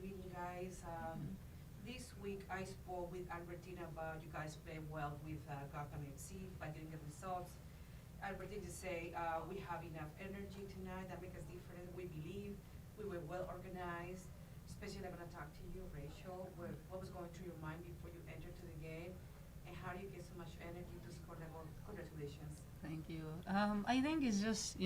evening, guys. This week I spoke with Albertina about you guys playing well with Gotham FC by getting the results. Albertina say we have enough energy tonight that makes us different. We believe we were well organized. Especially, I'm going to talk to you, Rachel. What was going through your mind before you entered to the game, and how do you get so much energy to score the goal? Congratulations. Thank you. I think it's just,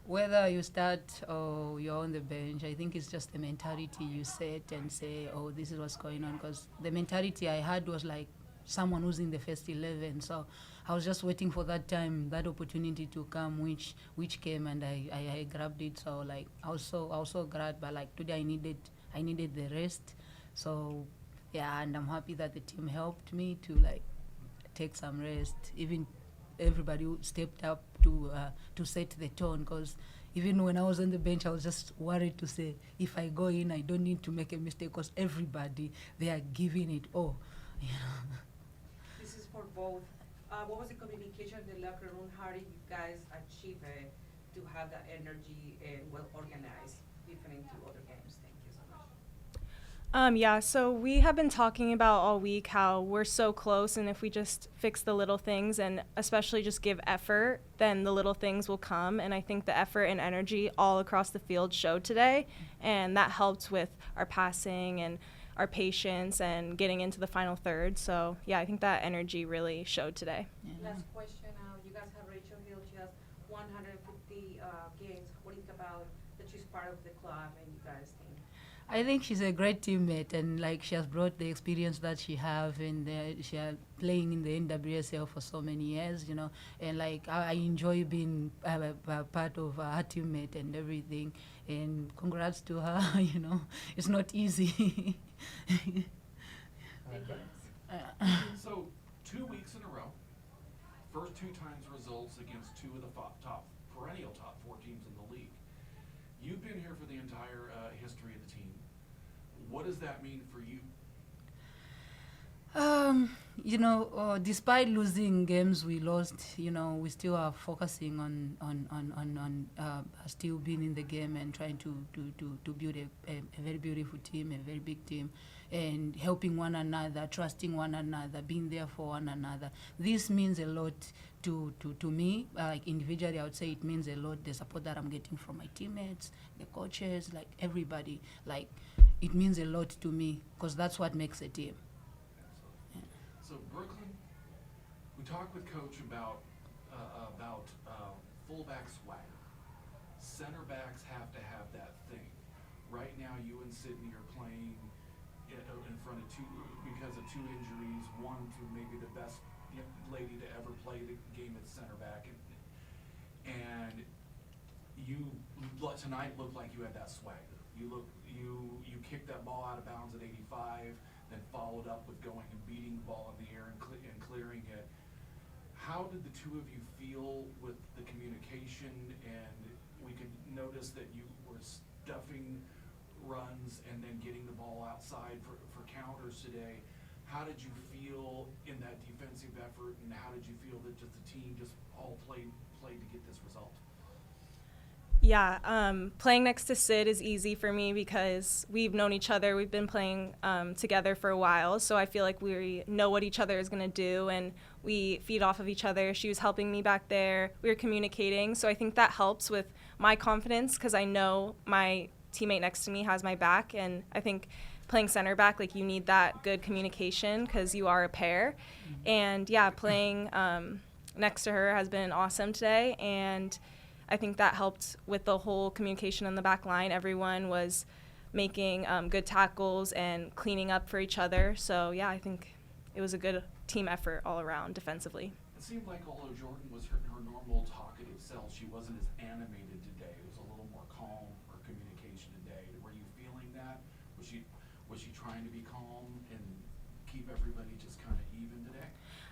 whether you start or you're on the bench, I think it's just the mentality you set and say, oh, this is what's going on. Because the mentality I had was like someone who's in the first 11. So I was just waiting for that time, that opportunity to come, which came, and I grabbed it. So like I was so glad, but like today I needed the rest. So yeah, and I'm happy that the team helped me to like take some rest. Even everybody who stepped up to set the tone, because even when I was on the bench, I was just worried to say, if I go in, I don't need to make a mistake, because everybody, they are giving it all. This is for both. What was the communication in the locker room? How did you guys achieve it to have that energy and well organized, different to other games? Thank you so much. Yeah, so we have been talking about all week how we're so close, and if we just fix the little things and especially just give effort, then the little things will come. And I think the effort and energy all across the field showed today, and that helped with our passing and our patience and getting into the final third. So yeah, I think that energy really showed today. Yeah. Last question, you guys have Racheal Hill. She has 150 games. What do you think about that she's part of the club and you guys think? I think she's a great teammate, and like she has brought the experience that she have, and she are playing in the NWSL for so many years, and like I enjoy being a part of her teammate and everything. And congrats to her. It's not easy. So 2 weeks in a row, first two times results against two of the perennial top four teams in the league. You've been here for the entire history of the team. What does that mean for you? Despite losing games we lost, we still are focusing on still being in the game and trying to build a very beautiful team, a very big team, and helping one another, trusting one another, being there for one another. This means a lot to me. Like individually, I would say it means a lot, the support that I'm getting from my teammates, the coaches, like everybody. Like, it means a lot to me, because that's what makes a team. So Brooklyn, we talked with Coach about fullback swagger. Center backs have to have that thing. Right now, you and Sydney are playing in front of because of two injuries. One to maybe the best lady to ever play the game at center back, and you tonight looked like you had that swagger. You kicked that ball out of bounds at 85. Then followed up with going and beating the ball in the air and clearing it. How did the two of you feel with the communication? And we could notice that you were stuffing runs and then getting the ball outside for counters today. How did you feel in that defensive effort, and how did you feel that just the team just all played to get this result? Yeah, playing next to Sid is easy for me because we've known each other. We've been playing together for a while, so I feel like we know what each other is going to do, and we feed off of each other. She was helping me back there. We were communicating, so I think that helps with my confidence because I know my teammate next to me has my back, and I think playing center back, like, you need that good communication because you are a pair. And, yeah, playing next to her has been awesome today, and I think that helped with the whole communication on the back line. Everyone was making good tackles and cleaning up for each other. So, yeah, I think it was a good team effort all around defensively. It seemed like although Jordan was her normal talkative self, she wasn't as animated today. It was a little more calm, her communication today. Were you feeling that? Was she trying to be calm and keep everybody just kind of even today?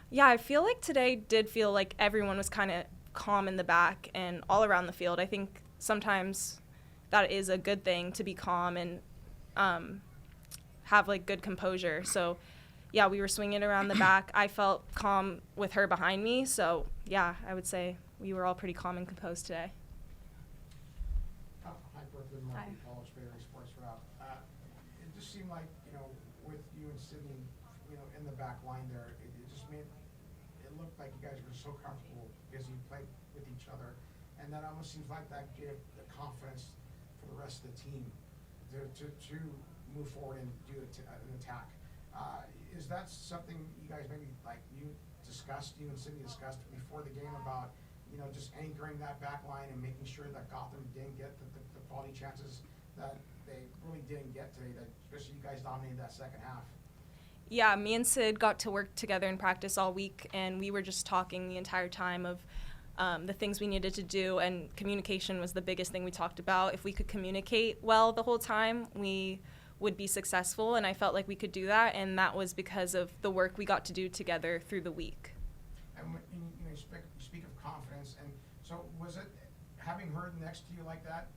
Yeah, I feel like today did feel like everyone was kind of calm in the back and all around the field. I think sometimes that is a good thing, to be calm and have like good composure. So yeah, we were swinging around the back. I felt calm with her behind me. So yeah, I would say we were all pretty calm and composed today. Hi, Brooklyn. Martin, College Ferry Sports Route. just seemed like, with you and Sydney, in the back line there, it just made, it looked like you guys were so comfortable because you played with each other. And that almost seems like that gave the confidence for the rest of the team to move forward and do an attack. Is that something you guys maybe, like, you and Sydney discussed before the game about, just anchoring that back line and making sure that Gotham didn't get the quality chances that they really didn't get today, that especially you guys dominated that second half? Yeah, me and Sid got to work together in practice all week, and we were just talking the entire time of the things we needed to do, and communication was the biggest thing we talked about. If we could communicate well the whole time, we would be successful, and I felt like we could do that, and that was because of the work we got to do together through the week. And when you speak of confidence, and so was it having her next to you like that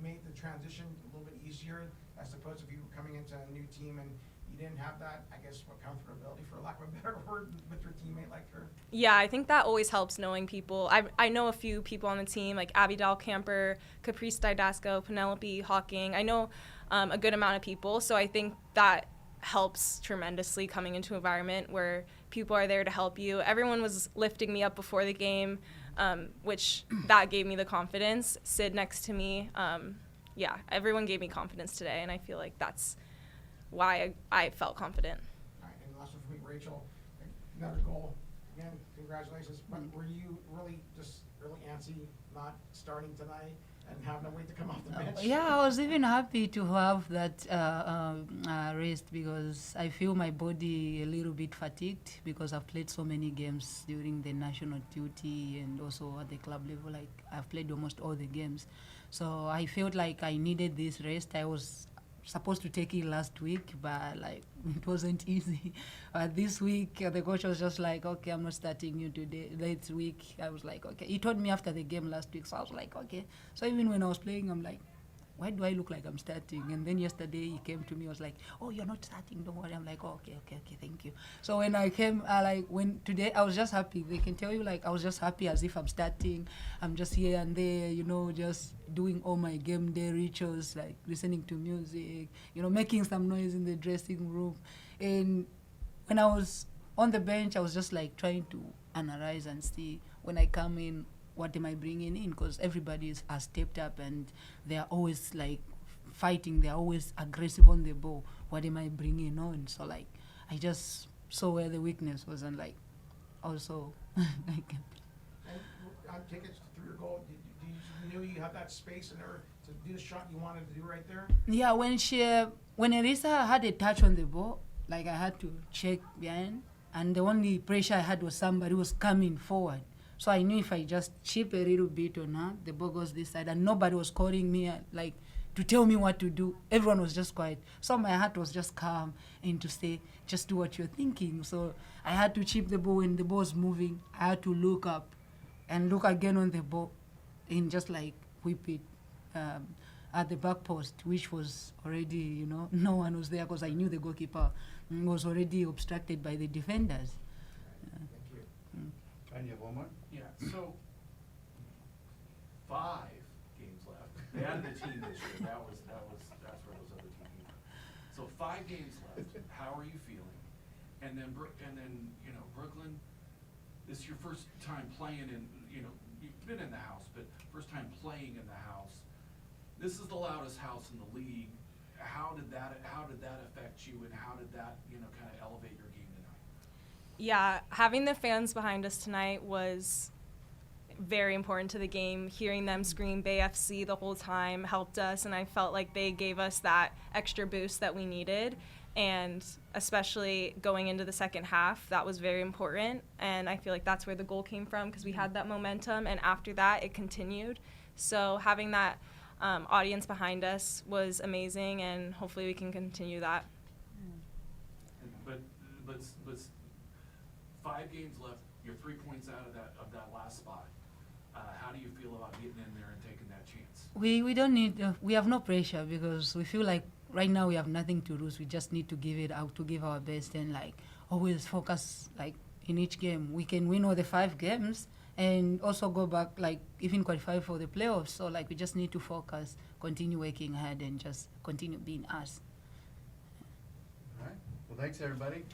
made the transition a little bit easier, as opposed to if you were coming into a new team and you didn't have that, I guess, comfortability, for lack of a better word, with your teammate like her? Yeah, I think that always helps, knowing people. I know a few people on the team, like Abby Dahlkamper, Caprice Didasco, Penelope Hawking. I know a good amount of people, so I think that helps tremendously coming into an environment where people are there to help you. Everyone was lifting me up before the game, which that gave me the confidence. Sid next to me, yeah, everyone gave me confidence today, and I feel like that's why I felt confident. All right, and the last one for me, Racheal, another goal. Again, congratulations. But were you really antsy not starting tonight and have no way to come off the bench? Yeah, I was even happy to have that rest, because I feel my body a little bit fatigued because I've played so many games during the national duty and also at the club level. Like, I've played almost all the games. So I felt like I needed this rest. I was supposed to take it last week, but like it wasn't easy. This week, the coach was just like, okay, I'm not starting you today. This week, I was like, okay. He told me after the game last week, so I was like, okay. So even when I was playing, I'm like, why do I look like I'm starting? And then yesterday he came to me, was like, oh, you're not starting, don't worry. I'm like, oh, okay, thank you. So when I came, when today, I was just happy. They can tell you, like, I was just happy as if I'm starting. I'm just here and there, just doing all my game day rituals, like listening to music, making some noise in the dressing room. And when I was on the bench, I was just like trying to analyze and see when I come in, what am I bringing in? Because everybody has stepped up and they're always like fighting. They're always aggressive on the ball. What am I bringing on? So like, I just saw where the weakness was, and like, also, like. And take it through your goal. Did you knew you had that space in there to do the shot you wanted to do right there? Yeah, when Elisa had a touch on the ball, like I had to check behind, and the only pressure I had was somebody who was coming forward. So I knew if I just chip a little bit on her, the ball goes this side, and nobody was calling me like to tell me what to do. Everyone was just quiet. So my heart was just calm and to say, just do what you're thinking. So I had to chip the ball. When the ball was moving, I had to look up and look again on the ball and just like whip it at the back post, which was already, no one was there because I knew the goalkeeper was already obstructed by the defenders. Thank you. And you have one more? Yeah, so 5 games left. They added a team this year. That's where those other teams came from. So 5 games left. How are you feeling? And then Brooklyn, this is your first time playing in, you've been in the house, but first time playing in the house. This is the loudest house in the league. How did that affect you, and how did that, kind of elevate your game tonight? Yeah, having the fans behind us tonight was very important to the game. Hearing them scream Bay FC the whole time helped us, and I felt like they gave us that extra boost that we needed. And especially going into the second half, that was very important. And I feel like that's where the goal came from, because we had that momentum, and after that, it continued. So having that audience behind us was amazing, and hopefully we can continue that. But 5 games left. You're 3 points out of that last spot. How do you feel about getting in there and taking that chance? We don't need, we have no pressure, because we feel like right now we have nothing to lose. We just need to give it out, to give our best, and like always focus like in each game. We can win all the 5 games and also go back, like even qualify for the playoffs. So like we just need to focus, continue working hard, and just continue being us. Well, thanks, everybody.